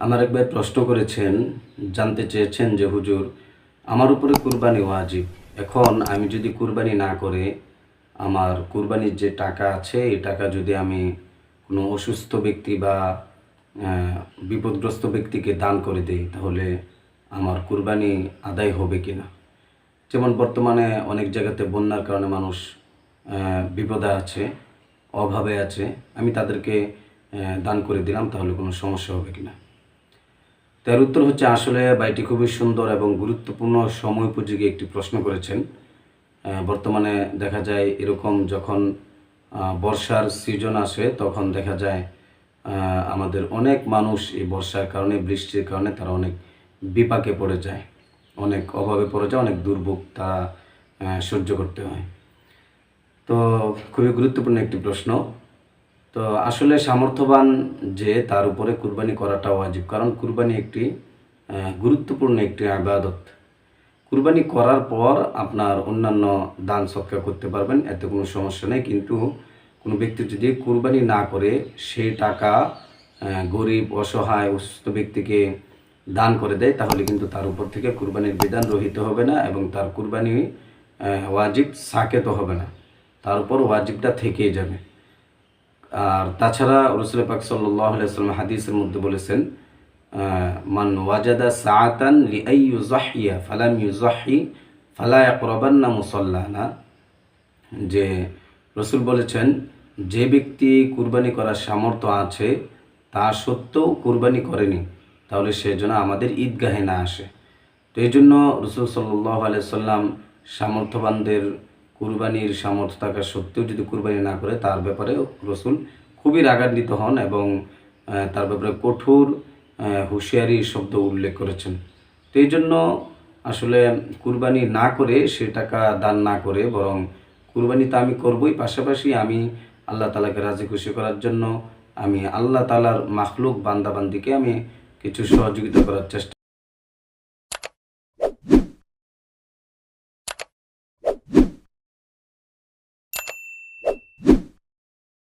আমার এক ভাই প্রশ্ন করেছেন, জানতে চেয়েছেন যে হুজুর, আমার উপরে কুরবানি ওয়াজিব। এখন আমি যদি কুরবানি না করে আমার কুরবানির যে টাকা আছে এই টাকা যদি আমি কোনো অসুস্থ ব্যক্তি বা বিপদগ্রস্ত ব্যক্তিকে দান করে দেই, তাহলে আমার কুরবানি আদায় হবে কি না? যেমন বর্তমানে অনেক জায়গাতে বন্যার কারণে মানুষ বিপদে আছে, অভাবে আছে। আমি তাদেরকে দান করে দিলাম, তাহলে কোনো সমস্যা হবে কি না? তার উত্তর হচ্ছে, আসলে ভাইটি খুবই সুন্দর এবং গুরুত্বপূর্ণ সময়োপযোগী একটি প্রশ্ন করেছেন। বর্তমানে দেখা যায় এরকম যখন বর্ষার সিজন আসে তখন দেখা যায় আমাদের অনেক মানুষ এই বর্ষার কারণে, বৃষ্টির কারণে তারা অনেক বিপাকে পড়ে যায়, অনেক অভাবে পড়ে যায়, অনেক দুর্ভোগ তারা সহ্য করতে হয়। তো খুবই গুরুত্বপূর্ণ একটি প্রশ্ন। তো আসলে সামর্থ্যবান যে তার উপরে কুরবানি করাটা ওয়াজিব, কারণ কুরবানি একটি গুরুত্বপূর্ণ একটি ইবাদত। কুরবানি করার পর আপনার অন্যান্য দান সদকা করতে পারবেন, এতে কোনো সমস্যা নেই। কিন্তু কোনো ব্যক্তি যদি কুরবানি না করে সেই টাকা গরিব, অসহায়, অসুস্থ ব্যক্তিকে দান করে দেয়, তাহলে কিন্তু তার উপর থেকে কুরবানির বিধান রহিত হবে না এবং তার কুরবানি ওয়াজিব সাকেত হবে না, তার উপর ওয়াজিবটা থেকেই যাবে। আর তাছাড়া রাসূল পাক সাল্লাল্লাহু আলাইহি ওয়াসাল্লাম হাদিসের মধ্যে বলেছেন, মান ওয়াজাদা সাআতান লিআই ইউযাহিয়া ফালাম ইউযাহি ফালা ইয়াকরাবান্না মুসাল্লানা। যে রাসূল বলেছেন, যে ব্যক্তি কুরবানি করার সামর্থ্য আছে তা সত্ত্বেও কুরবানি করেনি, তাহলে সে যেন আমাদের ঈদগাহে না আসে। তো এই জন্য রাসূল সাল্লাল্লাহু আলাইহি ওয়াসাল্লাম সামর্থ্যবানদের কুরবানির সামর্থ্য থাকা সত্ত্বেও যদি কুরবানি না করে তার ব্যাপারে রাসূল খুবই রাগান্বিত হন এবং তার ব্যাপারে কঠোর হুঁশিয়ারি শব্দ উল্লেখ করেছেন। তো এই জন্য আসলে কুরবানি না করে সে টাকা দান না করে, বরং কুরবানি তো আমি করবই, পাশাপাশি আমি আল্লাহ তাআলাকে রাজি খুশি করার জন্য আমি আল্লাহ তাআলার মাখলুক বান্দাবান্দিকে আমি কিছু সহযোগিতা করার চেষ্টা